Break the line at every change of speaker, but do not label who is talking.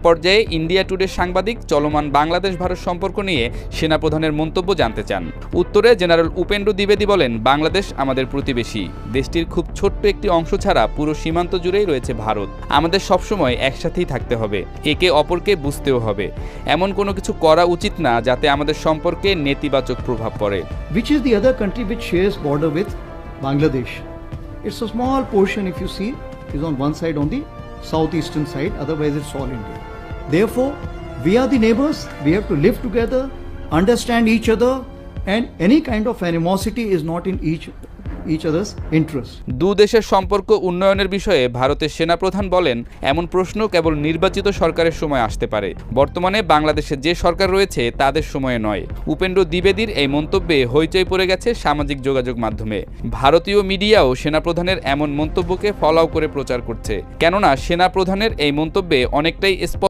পর্যায়ে ইন্ডিয়া টুডের সাংবাদিক চলমান বাংলাদেশ ভারত সম্পর্ক নিয়ে সেনাপ্রধানের মন্তব্য জানতে চান। উত্তরে জেনারেল উপেন্দ্র দ্বিবেদী বলেন, বাংলাদেশ আমাদের প্রতিবেশী। দেশটির খুব ছোট্ট একটি অংশ ছাড়া পুরো সীমান্ত জুড়েই রয়েছে ভারত। আমাদের সবসময় একসাথেই থাকতে হবে, একে অপরকে বুঝতেও হবে। এমন কোনো কিছু করা উচিত না যাতে আমাদের সম্পর্কে নেতিবাচক প্রভাব পড়ে।
Which is the other country which shares border with Bangladesh? It's a small portion, if you see, is on one side, on the southeastern side, otherwise it's all India. Therefore, we are the neighbors, we have to live together, understand each other, and any kind of animosity is not in each other's interest.
দু দেশের সম্পর্ক উন্নয়নের বিষয়ে ভারতের সেনাপ্রধান বলেন, এমন প্রশ্ন কেবল নির্বাচিত সরকারের সময় আসতে পারে। বর্তমানে বাংলাদেশে যে সরকার রয়েছে তাদের সময়ে নয়। উপেন্দ্র দ্বিবেদীর এই মন্তব্যে হইচই পড়ে গেছে সামাজিক যোগাযোগ মাধ্যমে। ভারতীয় মিডিয়াও সেনাপ্রধানের এমন মন্তব্যকে ফলাও করে প্রচার করছে, কেননা সেনাপ্রধানের এই মন্তব্যে অনেকটাই